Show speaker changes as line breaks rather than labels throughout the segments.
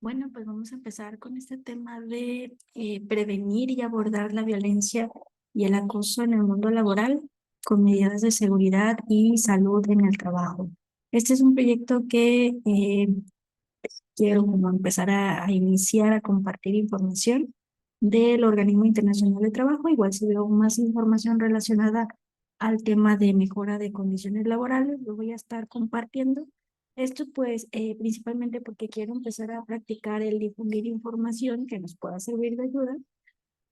Bueno, pues vamos a empezar con este tema de prevenir y abordar la violencia y el acoso en el mundo laboral con medidas de seguridad y salud en el trabajo. Este es un proyecto que quiero como empezar a iniciar a compartir información del Organismo Internacional de Trabajo. Igual si veo más información relacionada al tema de mejora de condiciones laborales, lo voy a estar compartiendo. Esto pues principalmente porque quiero empezar a practicar el difundir información que nos pueda servir de ayuda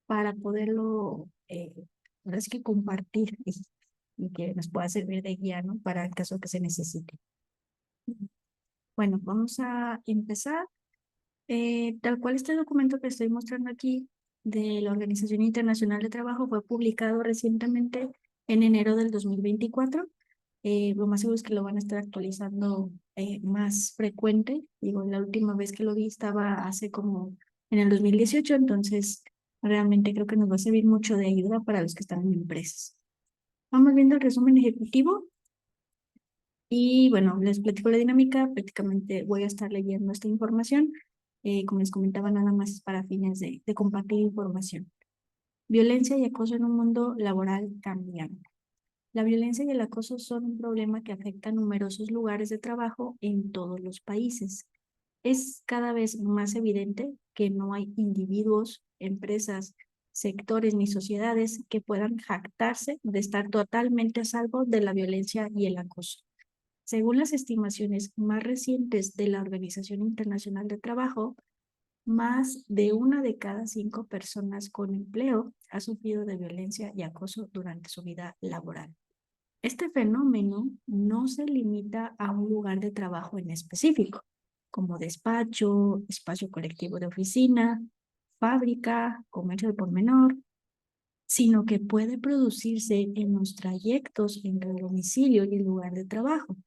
para poderlo, ahora sí que compartir y que nos pueda servir de guía, ¿no? Para el caso que se necesite. Bueno, vamos a empezar. Tal cual este documento que estoy mostrando aquí de la Organización Internacional de Trabajo fue publicado recientemente en enero del 2024. Lo más seguro es que lo van a estar actualizando más frecuente. Digo, la última vez que lo vi estaba hace como en el 2018, entonces realmente creo que nos va a servir mucho de ayuda para los que están en empresas. Vamos viendo el resumen ejecutivo. Y bueno, les platico la dinámica. Prácticamente voy a estar leyendo esta información. Como les comentaba, nada más es para fines de compartir información. Violencia y acoso en un mundo laboral cambiante. La violencia y el acoso son un problema que afecta a numerosos lugares de trabajo en todos los países. Es cada vez más evidente que no hay individuos, empresas, sectores ni sociedades que puedan jactarse de estar totalmente a salvo de la violencia y el acoso. Según las estimaciones más recientes de la Organización Internacional de Trabajo, más de una de cada 5 personas con empleo ha sufrido de violencia y acoso durante su vida laboral. Este fenómeno no se limita a un lugar de trabajo en específico, como despacho, espacio colectivo de oficina, fábrica, comercio de por menor, sino que puede producirse en los trayectos entre el domicilio y el lugar de trabajo,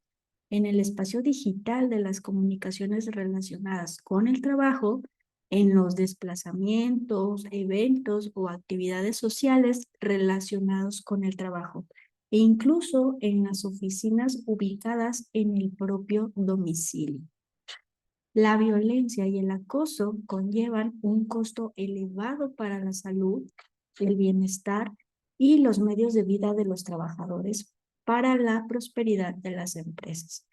en el espacio digital de las comunicaciones relacionadas con el trabajo, en los desplazamientos, eventos o actividades sociales relacionados con el trabajo, e incluso en las oficinas ubicadas en el propio domicilio. La violencia y el acoso conllevan un costo elevado para la salud, el bienestar y los medios de vida de los trabajadores para la prosperidad de las empresas.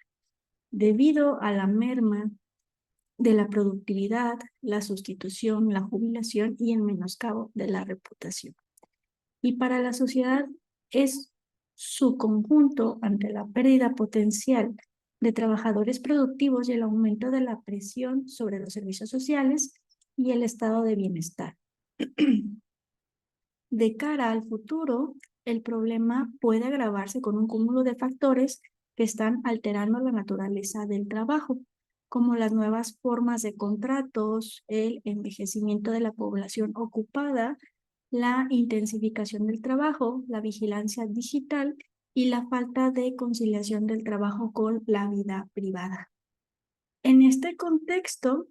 Debido a la merma de la productividad, la sustitución, la jubilación y el menoscabo de la reputación. Y para la sociedad es su conjunto ante la pérdida potencial de trabajadores productivos y el aumento de la presión sobre los servicios sociales y el estado de bienestar. De cara al futuro, el problema puede agravarse con un cúmulo de factores que están alterando la naturaleza del trabajo, como las nuevas formas de contratos, el envejecimiento de la población ocupada, la intensificación del trabajo, la vigilancia digital y la falta de conciliación del trabajo con la vida privada. En este contexto,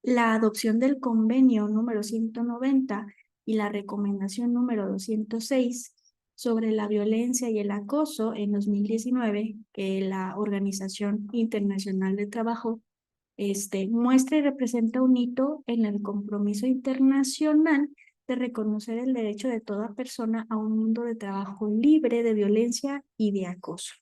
la adopción del convenio número 190 y la recomendación número 206 sobre la violencia y el acoso en 2019, que la Organización Internacional de Trabajo muestra y representa un hito en el compromiso internacional de reconocer el derecho de toda persona a un mundo de trabajo libre de violencia y de acoso.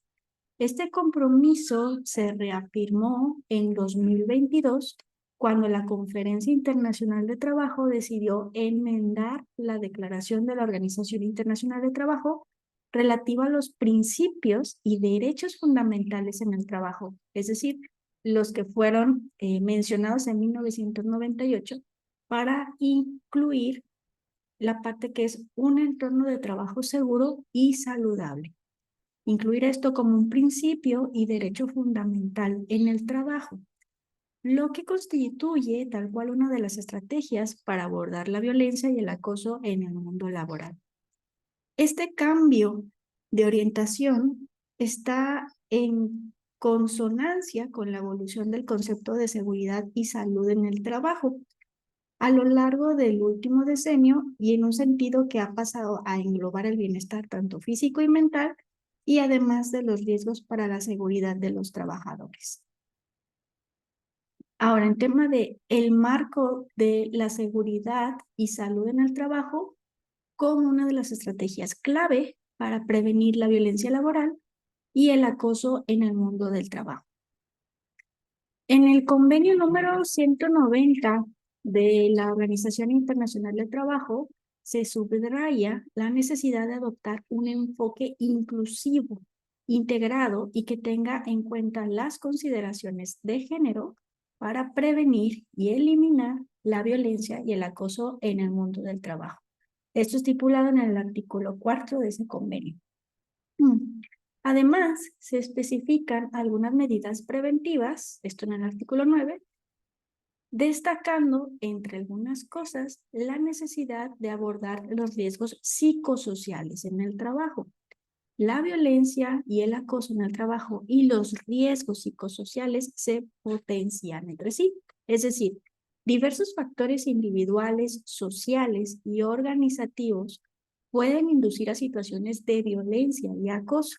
Este compromiso se reafirmó en 2022 cuando la Conferencia Internacional de Trabajo decidió enmendar la Declaración de la Organización Internacional de Trabajo relativa a los principios y derechos fundamentales en el trabajo, es decir, los que fueron mencionados en 1998 para incluir la parte que es un entorno de trabajo seguro y saludable. Incluir esto como un principio y derecho fundamental en el trabajo, lo que constituye tal cual una de las estrategias para abordar la violencia y el acoso en el mundo laboral. Este cambio de orientación está en consonancia con la evolución del concepto de seguridad y salud en el trabajo a lo largo del último decenio y en un sentido que ha pasado a englobar el bienestar tanto físico y mental y además de los riesgos para la seguridad de los trabajadores. Ahora, en tema de el marco de la seguridad y salud en el trabajo, como una de las estrategias clave para prevenir la violencia laboral y el acoso en el mundo del trabajo. En el convenio número 190 de la Organización Internacional del Trabajo, se subraya la necesidad de adoptar un enfoque inclusivo, integrado y que tenga en cuenta las consideraciones de género para prevenir y eliminar la violencia y el acoso en el mundo del trabajo. Esto estipulado en el artículo 4 de ese convenio. Además, se especifican algunas medidas preventivas, esto en el artículo 9, destacando, entre algunas cosas, la necesidad de abordar los riesgos psicosociales en el trabajo. La violencia y el acoso en el trabajo y los riesgos psicosociales se potencian entre sí. Es decir, diversos factores individuales, sociales y organizativos pueden inducir a situaciones de violencia y acoso.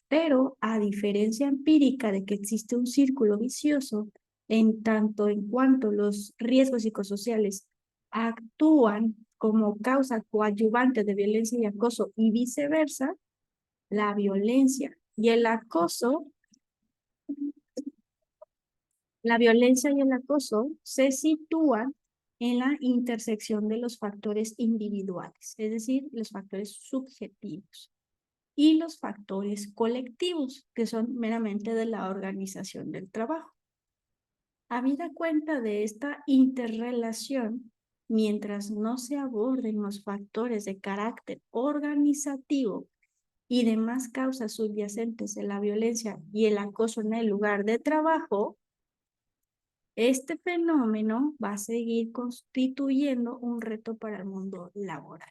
Pero a diferencia empírica de que existe un círculo vicioso, en tanto en cuanto los riesgos psicosociales actúan como causa coadyuvante de violencia y acoso y viceversa, la violencia y el acoso, la violencia y el acoso se sitúan en la intersección de los factores individuales, es decir, los factores subjetivos, y los factores colectivos, que son meramente de la organización del trabajo. Habida cuenta de esta interrelación, mientras no se aborden los factores de carácter organizativo y demás causas subyacentes de la violencia y el acoso en el lugar de trabajo, este fenómeno va a seguir constituyendo un reto para el mundo laboral.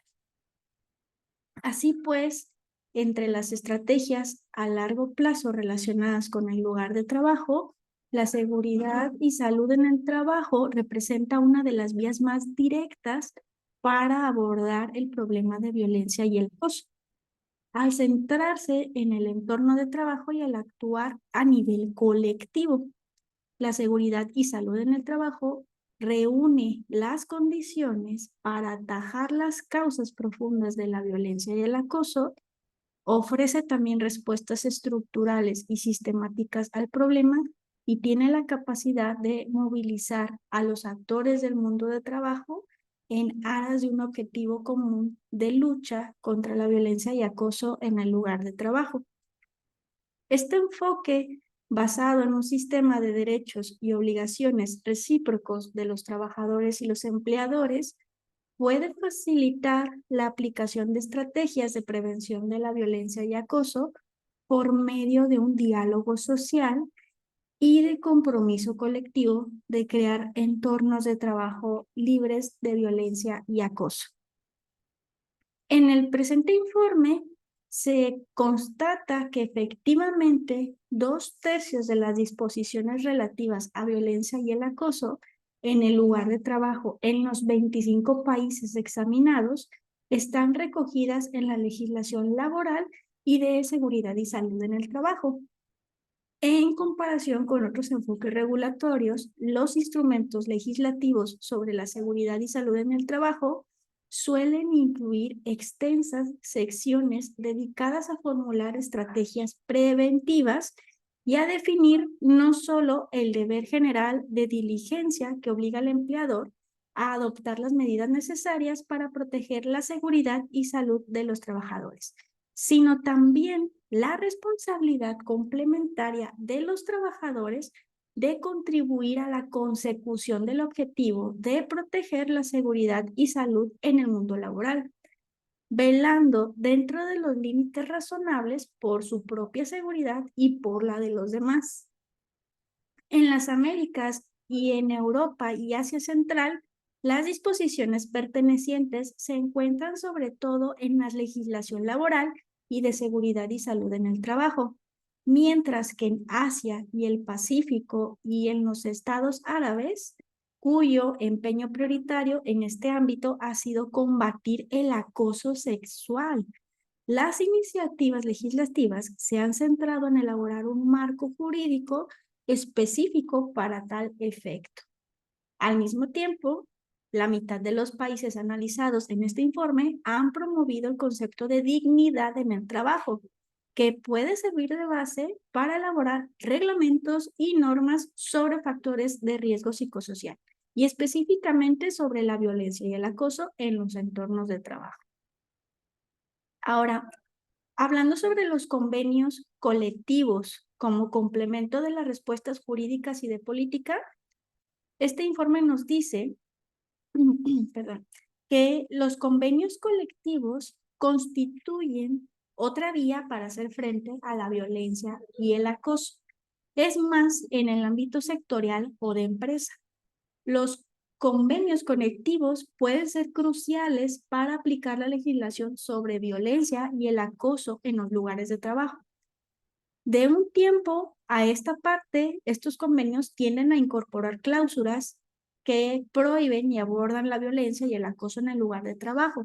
Así pues, entre las estrategias a largo plazo relacionadas con el lugar de trabajo, la seguridad y salud en el trabajo representa una de las vías más directas para abordar el problema de violencia y el acoso, al centrarse en el entorno de trabajo y al actuar a nivel colectivo. La seguridad y salud en el trabajo reúne las condiciones para atajar las causas profundas de la violencia y el acoso, ofrece también respuestas estructurales y sistemáticas al problema y tiene la capacidad de movilizar a los actores del mundo de trabajo en aras de un objetivo común de lucha contra la violencia y acoso en el lugar de trabajo. Este enfoque, basado en un sistema de derechos y obligaciones recíprocos de los trabajadores y los empleadores, puede facilitar la aplicación de estrategias de prevención de la violencia y acoso por medio de un diálogo social y de compromiso colectivo de crear entornos de trabajo libres de violencia y acoso. En el presente informe se constata que efectivamente 2/3 de las disposiciones relativas a violencia y el acoso en el lugar de trabajo en los 25 países examinados están recogidas en la legislación laboral y de seguridad y salud en el trabajo. En comparación con otros enfoques regulatorios, los instrumentos legislativos sobre la seguridad y salud en el trabajo suelen incluir extensas secciones dedicadas a formular estrategias preventivas y a definir no solo el deber general de diligencia que obliga al empleador a adoptar las medidas necesarias para proteger la seguridad y salud de los trabajadores, sino también la responsabilidad complementaria de los trabajadores de contribuir a la consecución del objetivo de proteger la seguridad y salud en el mundo laboral, velando dentro de los límites razonables por su propia seguridad y por la de los demás. En las Américas y en Europa y Asia Central, las disposiciones pertenecientes se encuentran sobre todo en la legislación laboral y de seguridad y salud en el trabajo, mientras que en Asia y el Pacífico y en los estados árabes, cuyo empeño prioritario en este ámbito ha sido combatir el acoso sexual. Las iniciativas legislativas se han centrado en elaborar un marco jurídico específico para tal efecto. Al mismo tiempo, la mitad de los países analizados en este informe han promovido el concepto de dignidad en el trabajo, que puede servir de base para elaborar reglamentos y normas sobre factores de riesgo psicosocial y específicamente sobre la violencia y el acoso en los entornos de trabajo. Ahora, hablando sobre los convenios colectivos como complemento de las respuestas jurídicas y de política, este informe nos dice perdón, que los convenios colectivos constituyen otra vía para hacer frente a la violencia y el acoso. Es más en el ámbito sectorial o de empresa. Los convenios colectivos pueden ser cruciales para aplicar la legislación sobre violencia y el acoso en los lugares de trabajo. De un tiempo a esta parte, estos convenios tienden a incorporar cláusulas que prohíben y abordan la violencia y el acoso en el lugar de trabajo.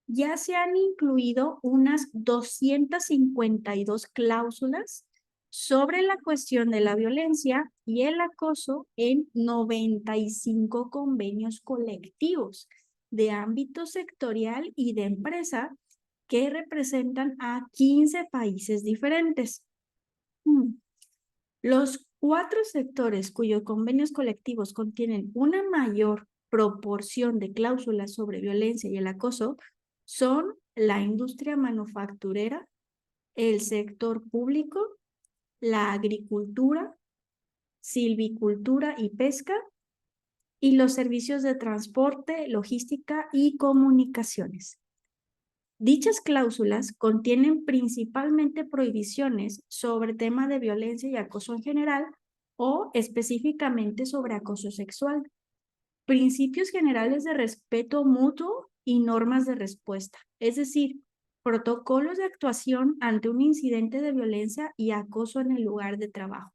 Ya se han incluido unas 252 cláusulas sobre la cuestión de la violencia y el acoso en 95 convenios colectivos de ámbito sectorial y de empresa que representan a 15 países diferentes. Los 4 sectores cuyos convenios colectivos contienen una mayor proporción de cláusulas sobre violencia y el acoso son la industria manufacturera, el sector público, la agricultura, silvicultura y pesca, y los servicios de transporte, logística y comunicaciones. Dichas cláusulas contienen principalmente prohibiciones sobre tema de violencia y acoso en general o específicamente sobre acoso sexual, principios generales de respeto mutuo y normas de respuesta, es decir, protocolos de actuación ante un incidente de violencia y acoso en el lugar de trabajo.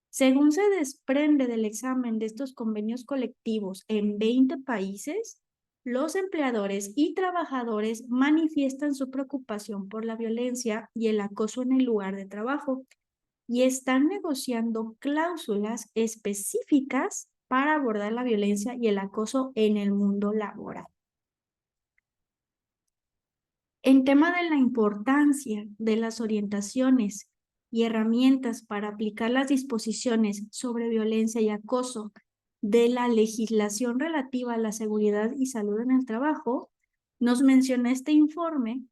Según se desprende del examen de estos convenios colectivos en 20 países, los empleadores y trabajadores manifiestan su preocupación por la violencia y el acoso en el lugar de trabajo y están negociando cláusulas específicas para abordar la violencia y el acoso en el mundo laboral. En tema de la importancia de las orientaciones y herramientas para aplicar las disposiciones sobre violencia y acoso de la legislación relativa a la seguridad y salud en el trabajo, nos menciona este informe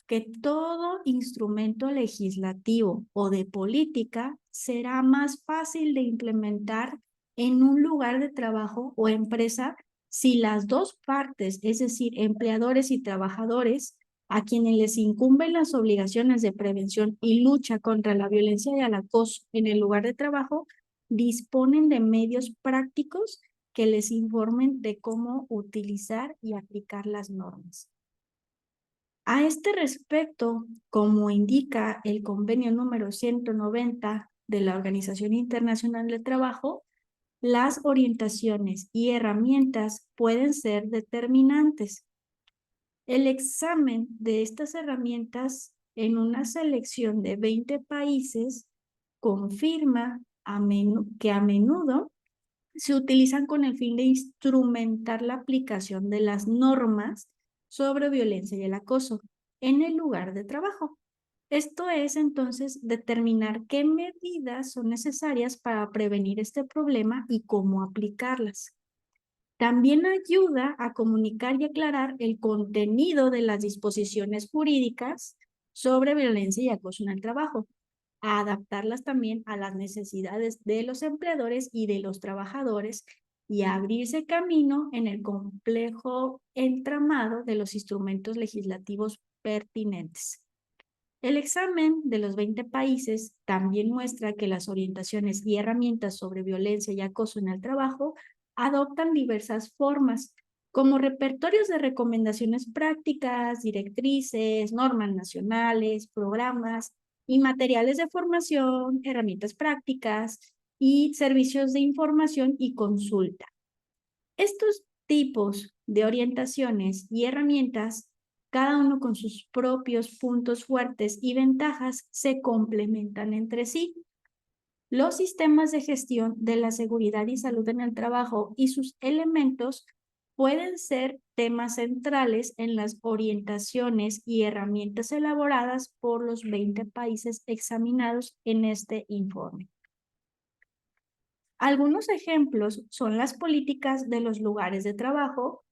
que todo instrumento legislativo o de política será más fácil de implementar en un lugar de trabajo o empresa si las dos partes, es decir, empleadores y trabajadores, a quienes les incumben las obligaciones de prevención y lucha contra la violencia y el acoso en el lugar de trabajo, disponen de medios prácticos que les informen de cómo utilizar y aplicar las normas. A este respecto, como indica el convenio número 190 de la Organización Internacional del Trabajo, las orientaciones y herramientas pueden ser determinantes. El examen de estas herramientas en una selección de 20 países confirma que a menudo se utilizan con el fin de instrumentar la aplicación de las normas sobre violencia y el acoso en el lugar de trabajo. Esto es entonces determinar qué medidas son necesarias para prevenir este problema y cómo aplicarlas. También ayuda a comunicar y aclarar el contenido de las disposiciones jurídicas sobre violencia y acoso en el trabajo, a adaptarlas también a las necesidades de los empleadores y de los trabajadores y a abrirse camino en el complejo entramado de los instrumentos legislativos pertinentes. El examen de los 20 países también muestra que las orientaciones y herramientas sobre violencia y acoso en el trabajo adoptan diversas formas, como repertorios de recomendaciones prácticas, directrices, normas nacionales, programas y materiales de formación, herramientas prácticas y servicios de información y consulta. Estos tipos de orientaciones y herramientas, cada uno con sus propios puntos fuertes y ventajas, se complementan entre sí. Los sistemas de gestión de la seguridad y salud en el trabajo y sus elementos pueden ser temas centrales en las orientaciones y herramientas elaboradas por los 20 países examinados en este informe. Algunos ejemplos son las políticas de los lugares de trabajo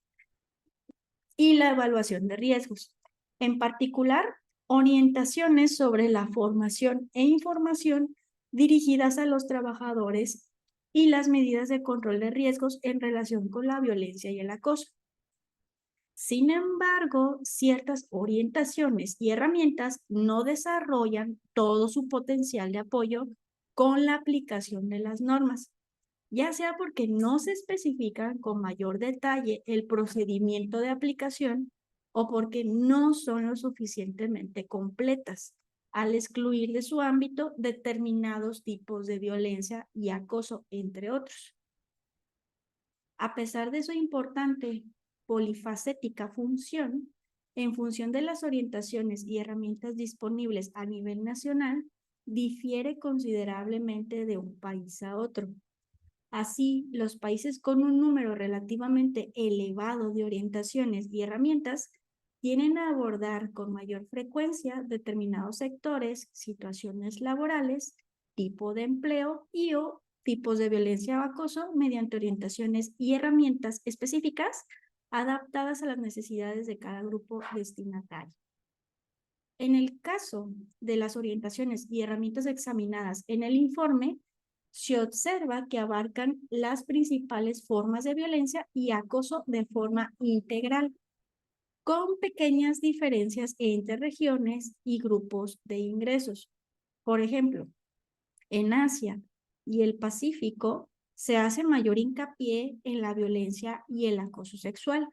y la evaluación de riesgos. En particular, orientaciones sobre la formación e información dirigidas a los trabajadores y las medidas de control de riesgos en relación con la violencia y el acoso. Sin embargo, ciertas orientaciones y herramientas no desarrollan todo su potencial de apoyo con la aplicación de las normas, ya sea porque no se especifican con mayor detalle el procedimiento de aplicación o porque no son lo suficientemente completas al excluir de su ámbito determinados tipos de violencia y acoso, entre otros. A pesar de su importante polifacética función, en función de las orientaciones y herramientas disponibles a nivel nacional, difiere considerablemente de un país a otro. Así, los países con un número relativamente elevado de orientaciones y herramientas tienen a abordar con mayor frecuencia determinados sectores, situaciones laborales, tipo de empleo y o tipos de violencia o acoso mediante orientaciones y herramientas específicas adaptadas a las necesidades de cada grupo destinatario. En el caso de las orientaciones y herramientas examinadas en el informe, se observa que abarcan las principales formas de violencia y acoso de forma integral, con pequeñas diferencias entre regiones y grupos de ingresos. Por ejemplo, en Asia y el Pacífico se hace mayor hincapié en la violencia y el acoso sexual,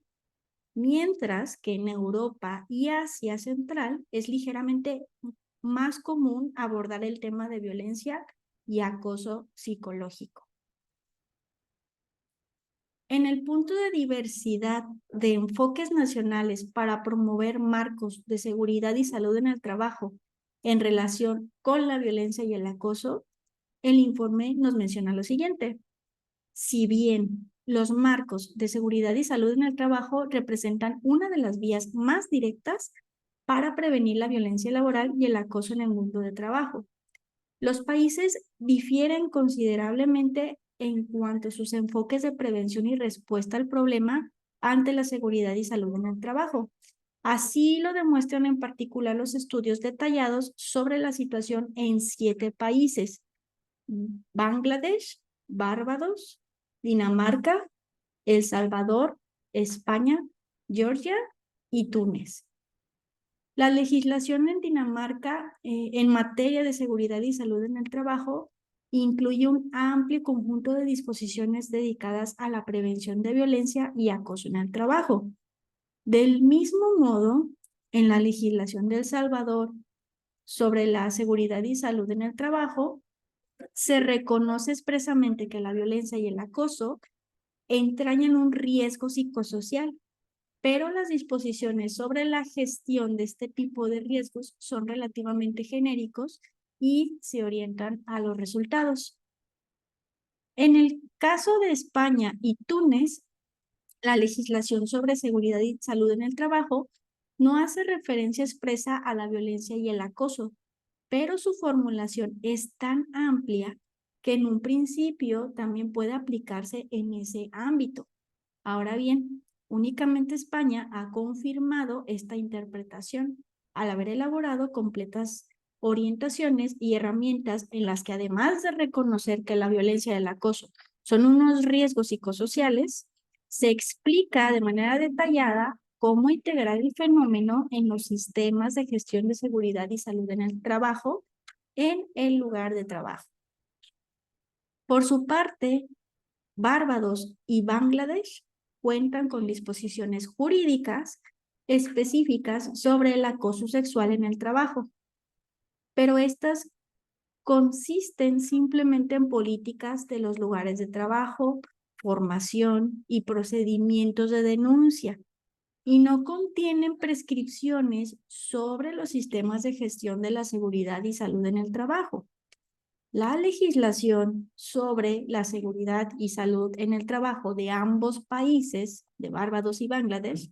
mientras que en Europa y Asia Central es ligeramente más común abordar el tema de violencia y acoso psicológico. En el punto de diversidad de enfoques nacionales para promover marcos de seguridad y salud en el trabajo en relación con la violencia y el acoso, el informe nos menciona lo siguiente. Si bien los marcos de seguridad y salud en el trabajo representan una de las vías más directas para prevenir la violencia laboral y el acoso en el mundo de trabajo, los países difieren considerablemente en cuanto a sus enfoques de prevención y respuesta al problema ante la seguridad y salud en el trabajo. Así lo demuestran en particular los estudios detallados sobre la situación en 7 países: Bangladesh, Barbados, Dinamarca, El Salvador, España, Georgia y Túnez. La legislación en Dinamarca en materia de seguridad y salud en el trabajo incluye un amplio conjunto de disposiciones dedicadas a la prevención de violencia y acoso en el trabajo. Del mismo modo, en la legislación de El Salvador sobre la seguridad y salud en el trabajo, se reconoce expresamente que la violencia y el acoso entrañan un riesgo psicosocial, pero las disposiciones sobre la gestión de este tipo de riesgos son relativamente genéricos y se orientan a los resultados. En el caso de España y Túnez, la legislación sobre seguridad y salud en el trabajo no hace referencia expresa a la violencia y el acoso, pero su formulación es tan amplia que en un principio también puede aplicarse en ese ámbito. Ahora bien, únicamente España ha confirmado esta interpretación al haber elaborado completas orientaciones y herramientas en las que, además de reconocer que la violencia y el acoso son unos riesgos psicosociales, se explica de manera detallada cómo integrar el fenómeno en los sistemas de gestión de seguridad y salud en el trabajo en el lugar de trabajo. Por su parte, Barbados y Bangladesh cuentan con disposiciones jurídicas específicas sobre el acoso sexual en el trabajo, pero estas consisten simplemente en políticas de los lugares de trabajo, formación y procedimientos de denuncia, y no contienen prescripciones sobre los sistemas de gestión de la seguridad y salud en el trabajo. La legislación sobre la seguridad y salud en el trabajo de ambos países, de Barbados y Bangladesh,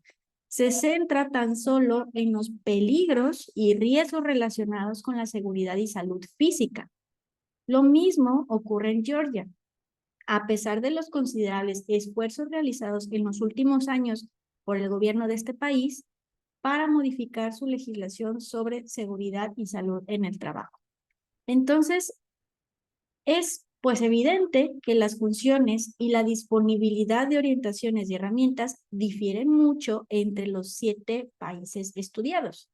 se centra tan solo en los peligros y riesgos relacionados con la seguridad y salud física. Lo mismo ocurre en Georgia. A pesar de los considerables esfuerzos realizados en los últimos años por el gobierno de este país para modificar su legislación sobre seguridad y salud en el trabajo. Entonces, es pues evidente que las funciones y la disponibilidad de orientaciones y herramientas difieren mucho entre los 7 países estudiados,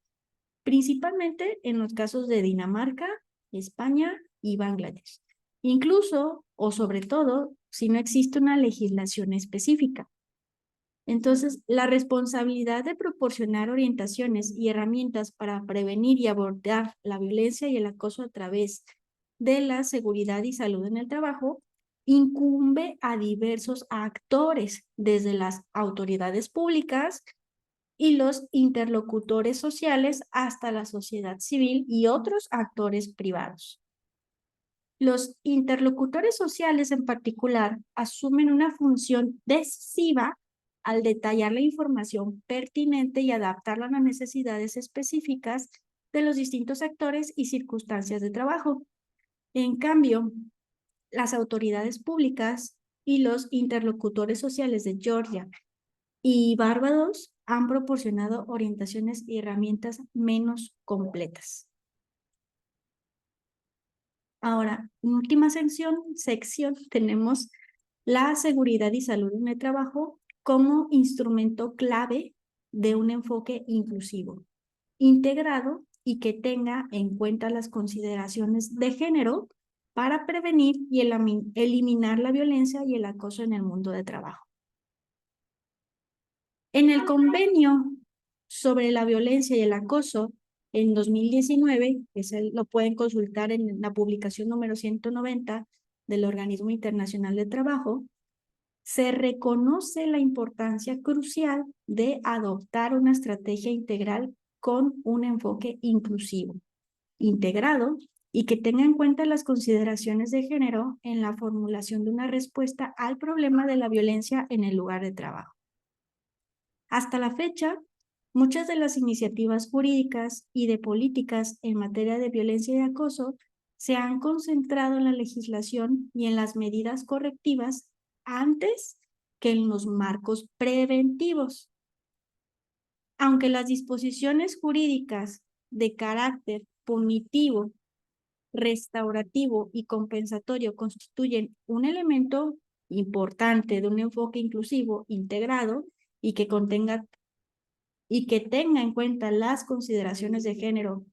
principalmente en los casos de Dinamarca, España y Bangladesh. Incluso, o sobre todo, si no existe una legislación específica. Entonces, la responsabilidad de proporcionar orientaciones y herramientas para prevenir y abordar la violencia y el acoso a través de la seguridad y salud en el trabajo incumbe a diversos actores, desde las autoridades públicas y los interlocutores sociales hasta la sociedad civil y otros actores privados. Los interlocutores sociales en particular asumen una función decisiva al detallar la información pertinente y adaptarla a las necesidades específicas de los distintos actores y circunstancias de trabajo. En cambio, las autoridades públicas y los interlocutores sociales de Georgia y Barbados han proporcionado orientaciones y herramientas menos completas. Ahora, en última sección tenemos la seguridad y salud en el trabajo como instrumento clave de un enfoque inclusivo, integrado y que tenga en cuenta las consideraciones de género para prevenir y eliminar la violencia y el acoso en el mundo de trabajo. En el convenio sobre la violencia y el acoso en 2019, lo pueden consultar en la publicación número 190 del Organismo Internacional de Trabajo, se reconoce la importancia crucial de adoptar una estrategia integral con un enfoque inclusivo, integrado y que tenga en cuenta las consideraciones de género en la formulación de una respuesta al problema de la violencia en el lugar de trabajo. Hasta la fecha, muchas de las iniciativas jurídicas y de políticas en materia de violencia y acoso se han concentrado en la legislación y en las medidas correctivas antes que en los marcos preventivos. Aunque las disposiciones jurídicas de carácter punitivo, restaurativo y compensatorio constituyen un elemento importante de un enfoque inclusivo integrado y que tenga en cuenta las consideraciones de género,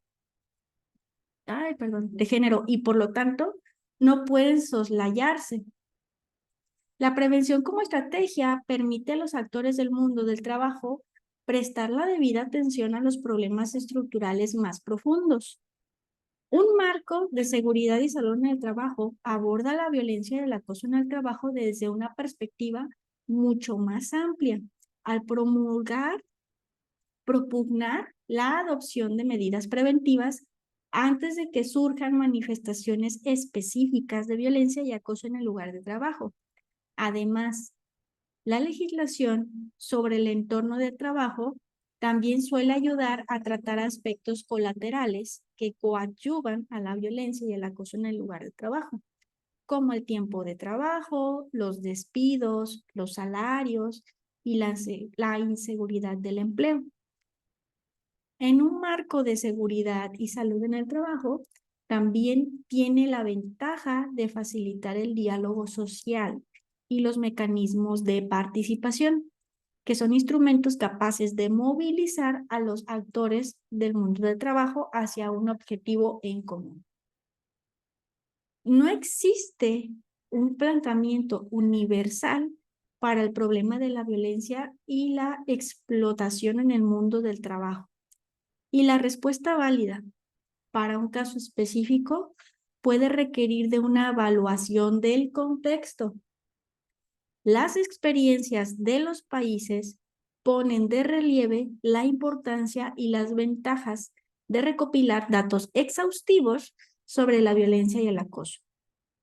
y por lo tanto no pueden soslayarse. La prevención como estrategia permite a los actores del mundo del trabajo prestar la debida atención a los problemas estructurales más profundos. Un marco de seguridad y salud en el trabajo aborda la violencia y el acoso en el trabajo desde una perspectiva mucho más amplia, al propugnar la adopción de medidas preventivas antes de que surjan manifestaciones específicas de violencia y acoso en el lugar de trabajo. Además, la legislación sobre el entorno de trabajo también suele ayudar a tratar aspectos colaterales que coadyuvan a la violencia y el acoso en el lugar de trabajo, como el tiempo de trabajo, los despidos, los salarios y la inseguridad del empleo. En un marco de seguridad y salud en el trabajo, también tiene la ventaja de facilitar el diálogo social y los mecanismos de participación, que son instrumentos capaces de movilizar a los actores del mundo del trabajo hacia un objetivo en común. No existe un planteamiento universal para el problema de la violencia y la explotación en el mundo del trabajo. Y la respuesta válida para un caso específico puede requerir de una evaluación del contexto. Las experiencias de los países ponen de relieve la importancia y las ventajas de recopilar datos exhaustivos sobre la violencia y el acoso,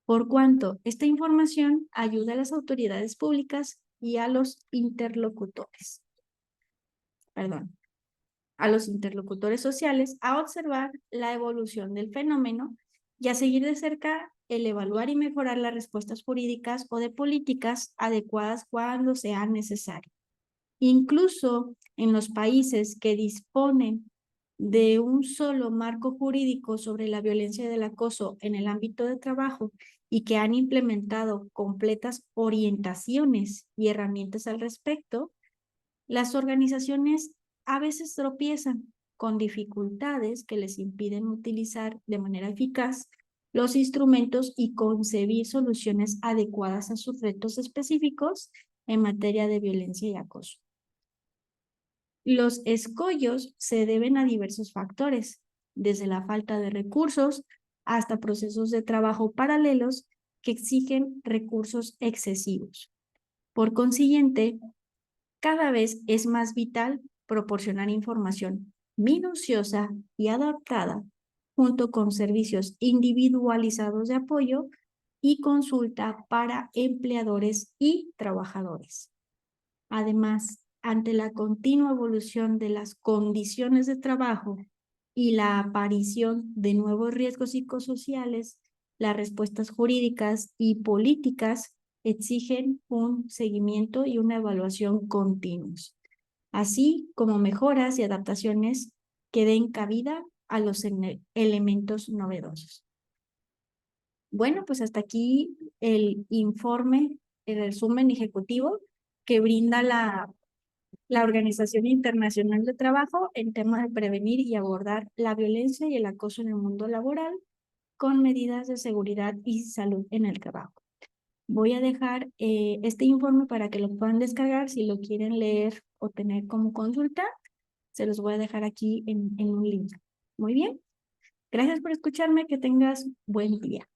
por cuanto esta información ayuda a las autoridades públicas y a los interlocutores, a los interlocutores sociales a observar la evolución del fenómeno y a seguir de cerca el evaluar y mejorar las respuestas jurídicas o de políticas adecuadas cuando sea necesario. Incluso en los países que disponen de un solo marco jurídico sobre la violencia y el acoso en el ámbito de trabajo y que han implementado completas orientaciones y herramientas al respecto, las organizaciones a veces tropiezan con dificultades que les impiden utilizar de manera eficaz los instrumentos y concebir soluciones adecuadas a sus retos específicos en materia de violencia y acoso. Los escollos se deben a diversos factores, desde la falta de recursos hasta procesos de trabajo paralelos que exigen recursos excesivos. Por consiguiente, cada vez es más vital proporcionar información minuciosa y adaptada, junto con servicios individualizados de apoyo y consulta para empleadores y trabajadores. Además, ante la continua evolución de las condiciones de trabajo y la aparición de nuevos riesgos psicosociales, las respuestas jurídicas y políticas exigen un seguimiento y una evaluación continuos, así como mejoras y adaptaciones que den cabida a los elementos novedosos. Bueno, pues hasta aquí el informe, el resumen ejecutivo que brinda la Organización Internacional de Trabajo en temas de prevenir y abordar la violencia y el acoso en el mundo laboral con medidas de seguridad y salud en el trabajo. Voy a dejar este informe para que lo puedan descargar si lo quieren leer o tener como consulta. Se los voy a dejar aquí en un link. Muy bien. Gracias por escucharme. Que tengas buen día.